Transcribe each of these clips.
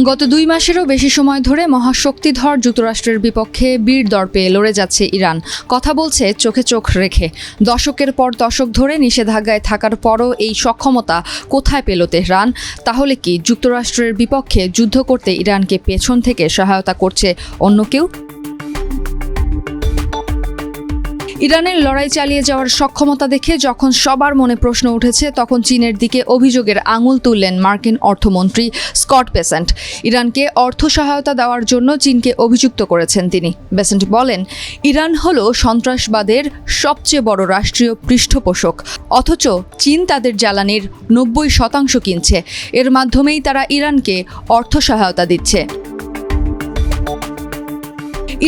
গত 2 মাসেরও বেশি সময় ধরে মহাশক্তিধর যুক্তরাষ্ট্রের বিপক্ষে বীর দর্পে লড়ে যাচ্ছে ইরান। কথা বলছে চোখে চোখ রেখে। দশকের পর দশক ধরে নিষেধাজ্ঞায় থাকার পরও এই সক্ষমতা কোথায় পেল তেহরান? তাহলে কি যুক্তরাষ্ট্রের বিপক্ষে যুদ্ধ করতে ইরানকে পেছন থেকে সহায়তা করছে অন্য কেউ? ইরানের লড়াই চালিয়ে যাওয়ার সক্ষমতা দেখে যখন সবার মনে প্রশ্ন উঠেছে, তখন চীনের দিকে অভিযোগের আঙুল তুললেন মার্কিন অর্থমন্ত্রী স্কট বেসেন্ট। ইরানকে অর্থ সহায়তা দেওয়ার জন্য চীনকে অভিযুক্ত করেছেন তিনি। বেসেন্ট বলেন, ইরান হলো সন্ত্রাসবাদের সবচেয়ে বড় রাষ্ট্রীয় পৃষ্ঠপোষক, অথচ চীন তাদের জ্বালানির 90% কিনছে। এর মাধ্যমেই তারা ইরানকে অর্থ সহায়তা দিচ্ছে।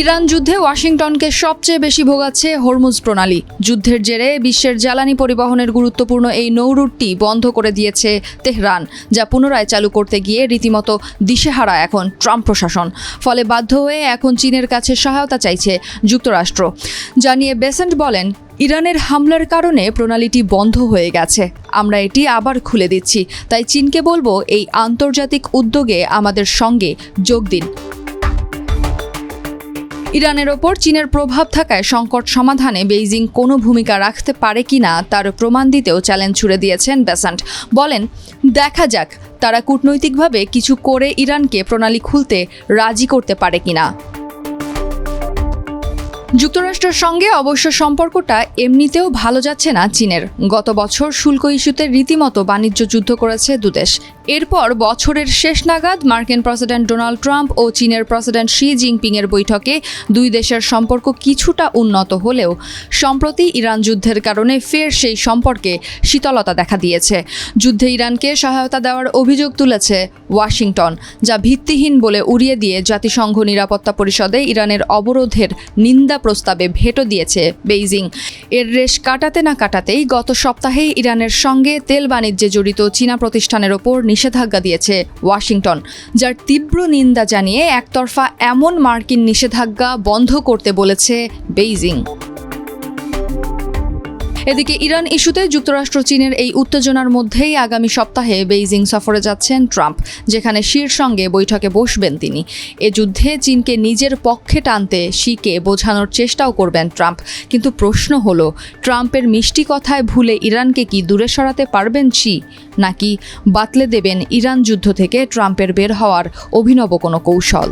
ইরান যুদ্ধে ওয়াশিংটনকে সবচেয়ে বেশি ভোগাচ্ছে হরমুজ প্রণালী। যুদ্ধের জেরে বিশ্বের জ্বালানি পরিবহনের গুরুত্বপূর্ণ এই নৌরুটটি বন্ধ করে দিয়েছে তেহরান, যা পুনরায় চালু করতে গিয়ে রীতিমতো দিশেহারা এখন ট্রাম্প প্রশাসন। ফলে বাধ্য হয়ে এখন চীনের কাছে সহায়তা চাইছে যুক্তরাষ্ট্র। জানিয়ে বেসেন্ট বলেন, ইরানের হামলার কারণে প্রণালীটি বন্ধ হয়ে গেছে। আমরা এটি আবার খুলে দিচ্ছি। তাই চীনকে বলবো, এই আন্তর্জাতিক উদ্যোগে আমাদের সঙ্গে যোগ দিন। ইরানের ওপর চীনের প্রভাব থাকায় সংকট সমাধানে বেইজিং কোনো ভূমিকা রাখতে পারে কিনা তার প্রমাণ দিতেও চ্যালেঞ্জ ছুড়ে দিয়েছেন বেসান্ট। বলেন, দেখা যাক তারা কূটনৈতিকভাবে কিছু করে ইরানকে প্রণালী খুলতে রাজি করতে পারে কিনা। যুক্তরাষ্ট্রের সঙ্গে অবশ্য সম্পর্কটা এমনিতেও ভালো যাচ্ছে না চীনের। গত বছর শুল্ক ইস্যুতে রীতিমতো বাণিজ্য যুদ্ধ করেছে দুদেশ। এরপর বছরের শেষ নাগাদ মার্কিন প্রেসিডেন্ট ডোনাল্ড ট্রাম্প ও চীনের প্রেসিডেন্ট শি জিনপিংয়ের বৈঠকে দুই দেশের সম্পর্ক কিছুটা উন্নত হলেও সম্প্রতি ইরান যুদ্ধের কারণে ফের সেই সম্পর্কে শীতলতা দেখা দিয়েছে। যুদ্ধে ইরানকে সহায়তা দেওয়ার অভিযোগ তুলেছে ওয়াশিংটন, যা ভিত্তিহীন বলে উড়িয়ে দিয়ে জাতিসংঘ নিরাপত্তা পরিষদে ইরানের অবরোধের নিন্দা প্রস্তাবে ভেটো দিয়েছে বেইজিং। এর রেশ কাটাতে না কাটাতেই গত সপ্তাহে ইরানের সঙ্গে তেল বাণিজ্যে জড়িত চীনা প্রতিষ্ঠানের ওপর নিষেধাজ্ঞা দিয়েছে ওয়াশিংটন, যার তীব্র নিন্দা জানিয়ে একতরফা এমন মার্কিন নিষেধাজ্ঞা বন্ধ করতে বলেছে বেইজিং। এদিকে ইরান ইস্যুতে যুক্তরাষ্ট্র চীনের এই উত্তেজনার মধ্যেই আগামী সপ্তাহে বেইজিং সফরে যাচ্ছেন ট্রাম্প, যেখানে শির সঙ্গে বৈঠকে বসবেন তিনি। এ যুদ্ধে চীনকে নিজের পক্ষে টানতে শিকে বোঝানোর চেষ্টাও করবেন ট্রাম্প। কিন্তু প্রশ্ন হলো, ট্রাম্পের মিষ্টি কথায় ভুলে ইরানকে কি দূরে সরাতে পারবেন শি, নাকি বাতলে দেবেন ইরান যুদ্ধ থেকে ট্রাম্পের বের হওয়ার অভিনব কোনো কৌশল?